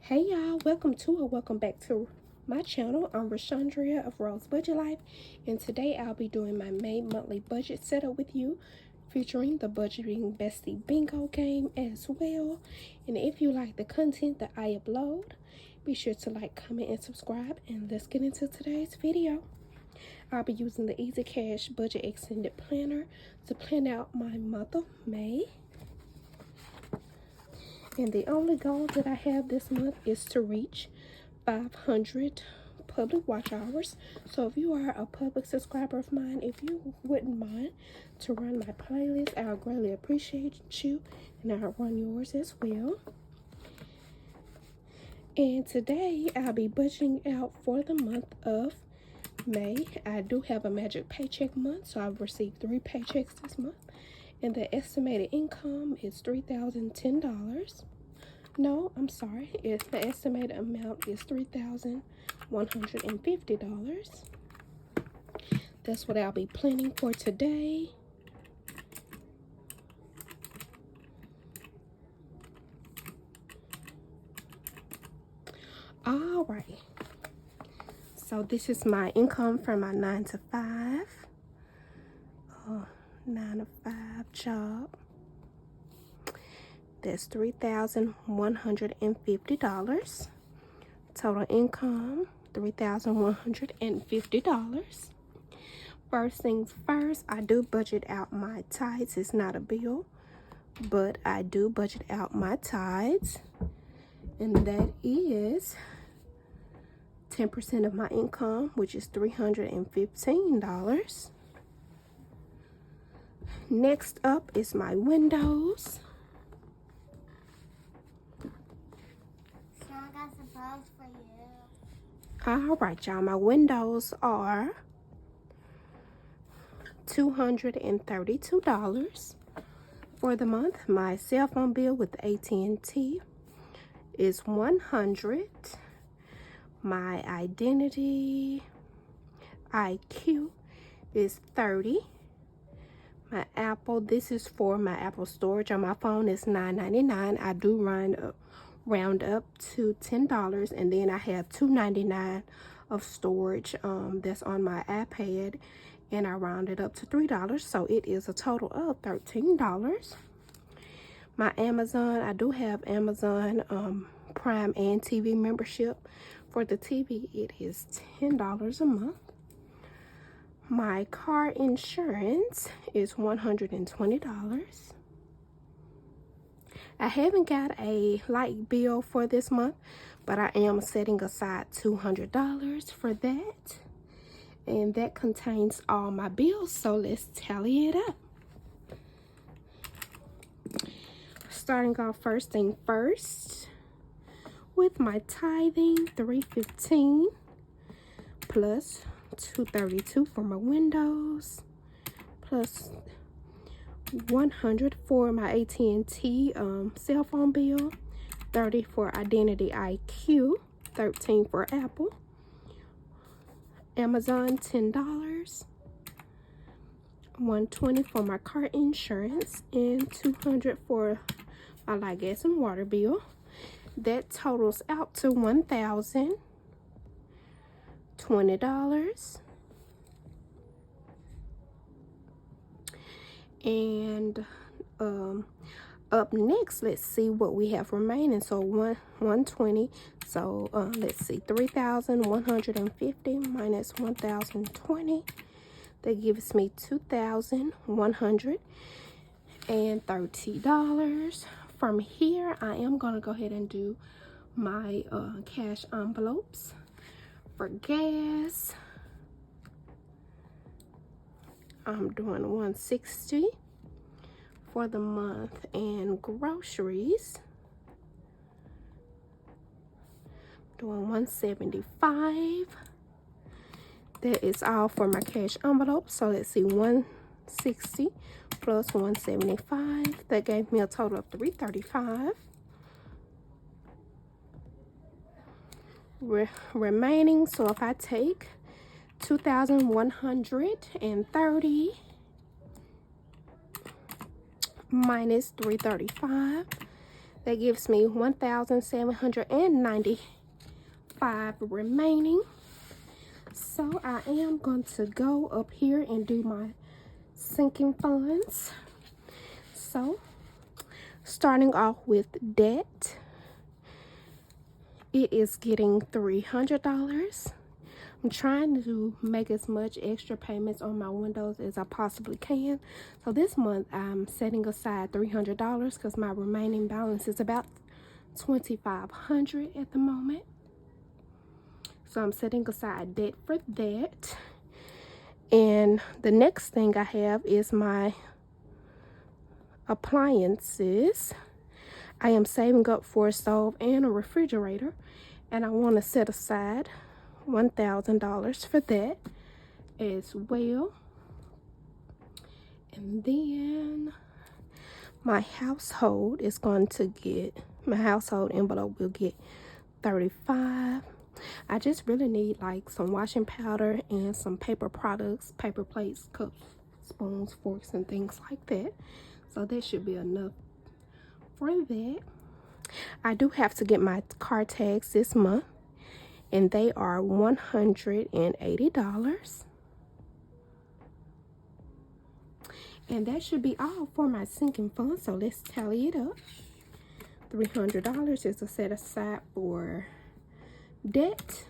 Hey y'all, welcome to or welcome back to my channel. I'm Rashandria of Rose Budget Life, and today I'll be doing my May monthly budget setup with you, featuring the Budgeting Bestie Bingo game as well. And if you like the content that I upload, be sure to like, comment, and subscribe, and let's get into today's video. I'll be using the Easy Cash Budget Extended Planner to plan out my month of May. And the only goal that I have this month is to reach 500 public watch hours. So if you are a public subscriber of mine, if you wouldn't mind to run my playlist, I'll greatly appreciate you, and I'll run yours as well. And today I'll be budgeting out for the month of May. I do have a magic paycheck month, so I've received 3 paychecks this month. And the estimated income is $3,010. No, I'm sorry. The estimated amount is $3,150. That's what I'll be planning for today. All right. So this is my income from my 9 to 5 job. That's $3,150. Total income, $3,150. First things first, I do budget out my tithes. It's not a bill, but I do budget out my tithes, and that is 10% of my income, which is $315. Next up is my windows. So I got a surprise for you. All right, y'all. My windows are $232 for the month. My cell phone bill with AT&T is $100. My identity IQ is $30. My Apple, this is for my Apple storage on my phone, is $9.99. I do round up to $10, and then I have $2.99 of storage that's on my iPad, and I rounded up to $3, so it is a total of $13. My Amazon, I do have Amazon Prime and TV membership. For the TV, it is $10 a month. My car insurance is $120. I haven't got a light bill for this month, but I am setting aside $200 for that. And that contains all my bills, so let's tally it up. Starting off first thing first with my tithing, $315 plus $232 for my windows, plus $100 for my AT&T cell phone bill, $30 for identity IQ, $13 for Apple, Amazon $10, $120 for my car insurance, and $200 for my light, gas, and water bill. That totals out to $1,020. And up next, let's see what we have remaining. So 120. So let's see, 3,150 minus 1,020. That gives me $2,130. From here, I am going to go ahead and do my cash envelopes. For gas, I'm doing $160 for the month, and groceries, doing $175. That is all for my cash envelope. So let's see, $160 plus $175. That gave me a total of $335. Remaining, so if I take 2,130 minus 335, That gives me 1,795 remaining. So I am going to go up here and do my sinking funds. So starting off with debt, it is getting $300. I'm trying to make as much extra payments on my windows as I possibly can. So this month I'm setting aside $300 because my remaining balance is about $2,500 at the moment. So I'm setting aside debt for that. And the next thing I have is my appliances. I am saving up for a stove and a refrigerator, and I want to set aside $1,000 for that as well. And then my household is going to get, my household envelope will get $35. I just really need like some washing powder and some paper products, paper plates, cups, spoons, forks, and things like that. So that should be enough for that. I do have to get my car tags this month, and they are $180. And that should be all for my sinking fund. So let's tally it up. $300 is a set aside for debt.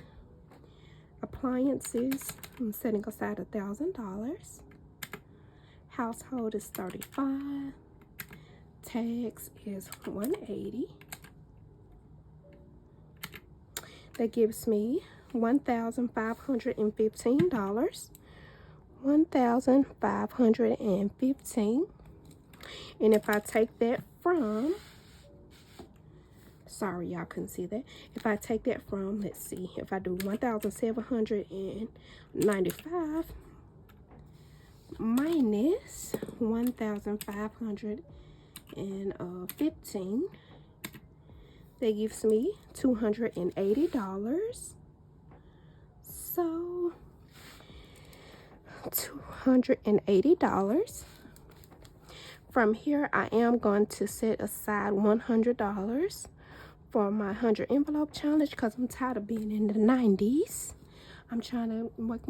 Appliances, I'm setting aside $1,000. Household is $35. Tax is $180. That gives me $1,515. $1,515. And if I take that from, sorry y'all couldn't see that, if I take that from, let's see, if I do 1,795 minus 1,515, that gives me $280. So $280. From here, I am going to set aside $100 for my 100 envelope challenge because I'm tired of being in the 90s. I'm trying to work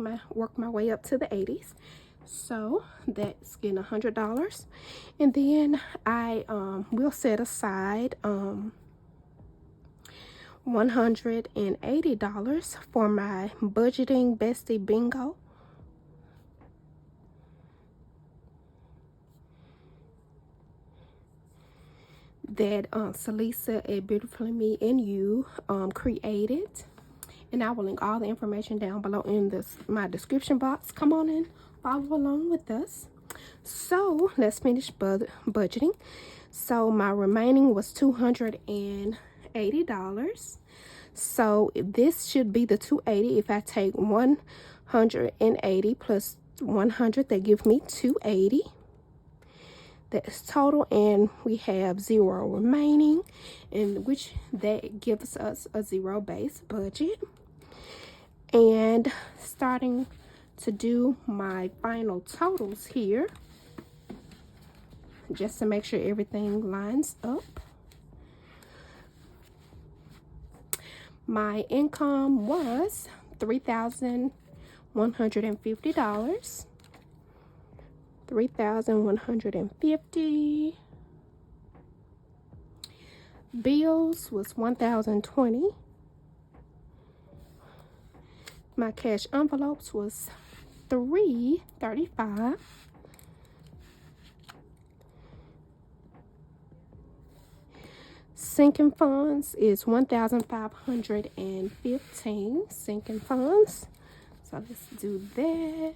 my way up to the 80s. So that's getting $100. And then I will set aside $180 for my Budgeting Bestie Bingo. That Salisa at Beautifully Me and You created. And I will link all the information down below in my description box. Come on in, follow along with us. So let's finish budgeting. So my remaining was $280. So this should be the $280. If I take 180 plus 100, that gives me $280. That's total, and we have $0 remaining, in which that gives us a $0 budget. And starting to do my final totals here, just to make sure everything lines up. My income was $3,150. $3,150. Bills was $1,020. My cash envelopes was $335. Sinking funds is $1,515 sinking funds. So let's do that.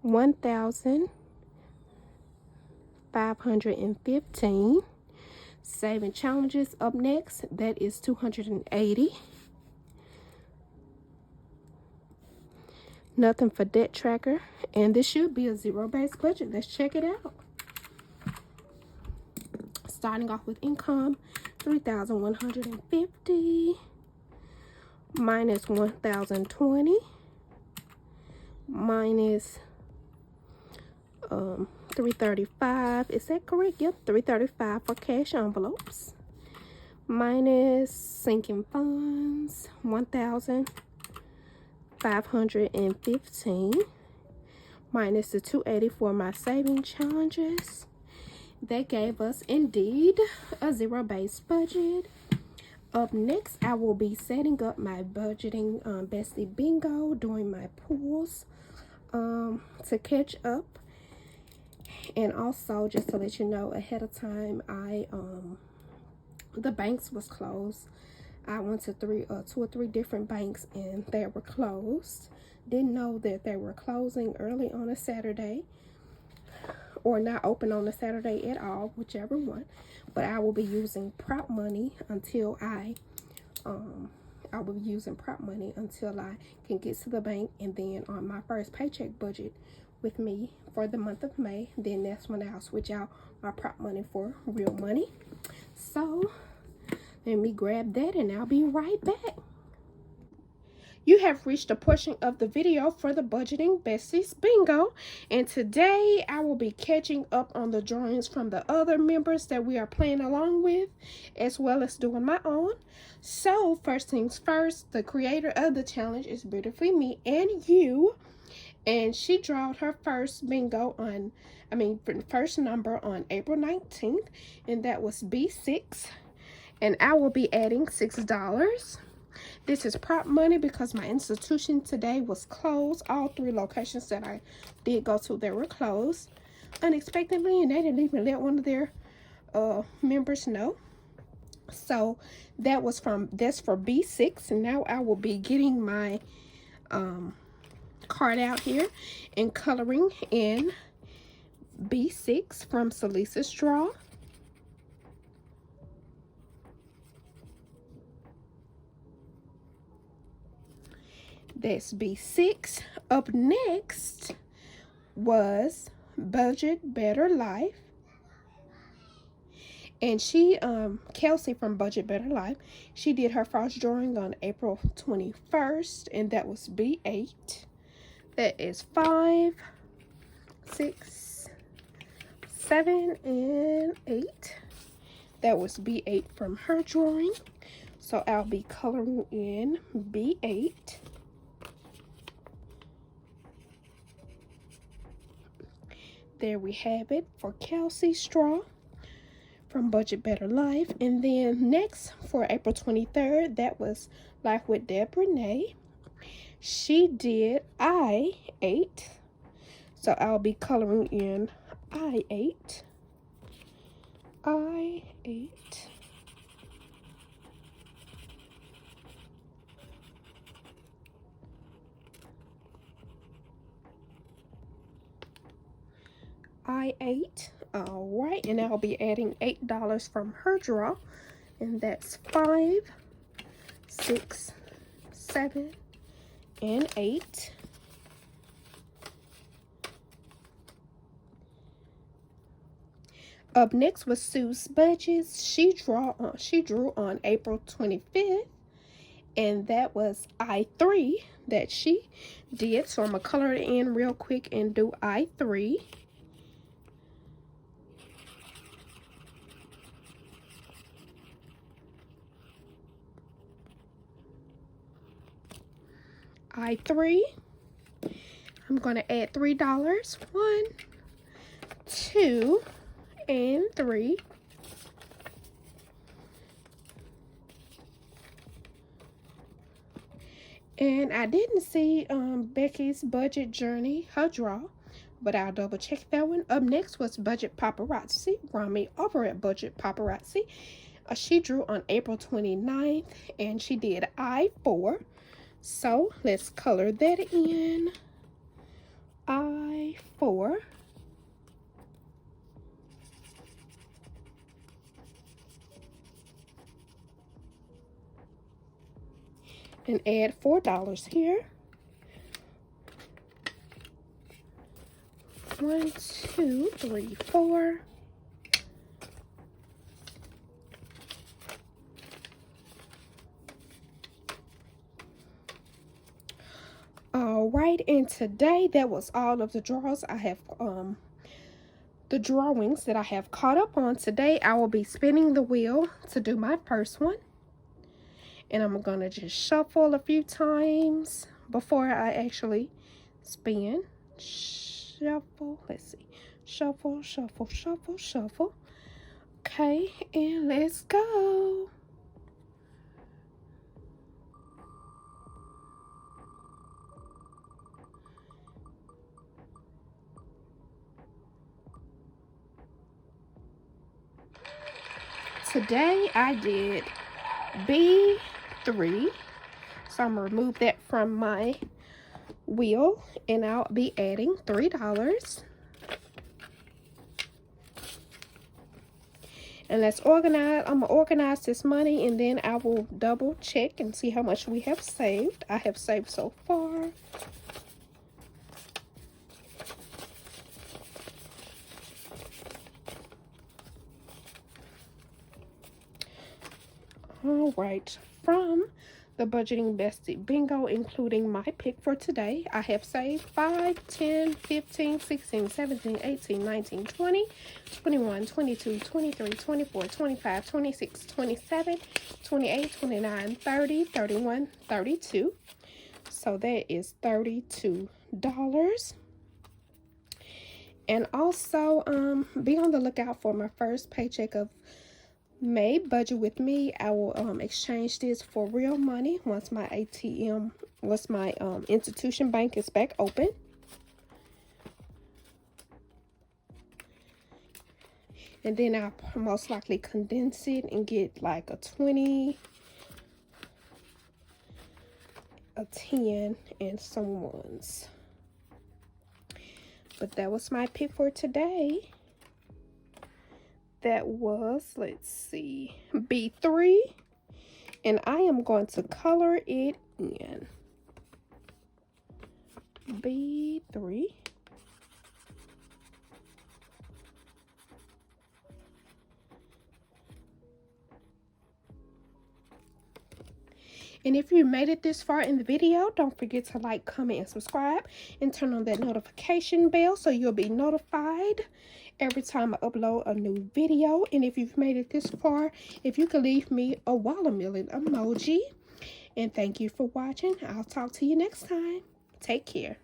1,515. Saving challenges up next. That is 280. Nothing for debt tracker, and this should be a $0 budget. Let's check it out. Starting off with income, $3,150 minus 1,020 minus 335. Is that correct? Yep, 335 for cash envelopes. minus sinking funds, 1,515, minus the 280 for my saving challenges. That gave us indeed a zero-based budget. Up next, I will be setting up my budgeting bestie bingo, doing my pools to catch up. And also, just to let you know ahead of time, the banks was closed. I went to two or three different banks and they were closed. Didn't know that they were closing early on a Saturday, or not open on a Saturday at all, whichever one. But I will be using prop money until I will be using prop money until I can get to the bank, and then on my first paycheck budget with me for the month of May, then that's when I'll switch out my prop money for real money. So let me grab that and I'll be right back. You have reached a portion of the video for the Budgeting Besties Bingo, and today I will be catching up on the drawings from the other members that we are playing along with, as well as doing my own. So first things first, the creator of the challenge is Beautifully Me and You, and she drawed her first bingo first number on April 19th, and that was B6, and I will be adding $6. This is prop money because my institution today was closed. All three locations that I did go to, they were closed unexpectedly, and they didn't even let one of their members know. So that's for B6, and now I will be getting my card out here and coloring in B6 from Salisa's draw. That's B6. Up next was Budget Better Life. And she, Kelsey from Budget Better Life, she did her first drawing on April 21st, and that was B8. That is 5, 6, 7, and 8. That was B8 from her drawing. So I'll be coloring in B8. There we have it for Kelsey's draw from Budget Better Life. And then next for April 23rd, that was Life with Deb Renee. She did I8. So I'll be coloring in I8. I8. I8. All right, and I'll be adding $8 from her draw, and that's 5, 6, 7, and 8. Up next was Sue's Budgets. She drew on April 25th, and that was I3 that she did. So I'm gonna color it in real quick and do I3. I3. I'm going to add $3. 1, 2, and 3. And I didn't see Becky's Budget Journey, her draw, but I'll double check that one. Up next was Budget Paparazzi. Rami over at Budget Paparazzi. She drew on April 29th, and she did I4. So let's color that in. I4. And add $4 here. 1, 2, 3, 4. All right, and today that was all of the draws I have the drawings that I have caught up on. Today I will be spinning the wheel to do my first one. And I'm going to just shuffle a few times before I actually spin. Shuffle. Let's see. Shuffle, shuffle, shuffle, shuffle. Okay, and let's go. Today I did B3, so I'm going to remove that from my wheel, and I'll be adding $3. And let's organize. I'm going to organize this money, and then I will double check and see how much we have saved. I have saved so far. All right, from the Budgeting Bestie Bingo, including my pick for today, I have saved 5, 10, 15, 16, 17, 18, 19, 20, 21, 22, 23, 24, 25, 26, 27, 28, 29, 30, 31, 32. So that is $32. And also, be on the lookout for my first paycheck of May. Budget with me. I will exchange this for real money once my institution bank is back open. And then I'll most likely condense it and get like a 20, a 10, and some ones. But that was my pick for today. That was, let's see, B3. And I am going to color it in. B3. And if you made it this far in the video, don't forget to like, comment, and subscribe. And turn on that notification bell so you'll be notified every time I upload a new video. And if you've made it this far, if you could leave me a watermelon emoji. And thank you for watching. I'll talk to you next time. Take care.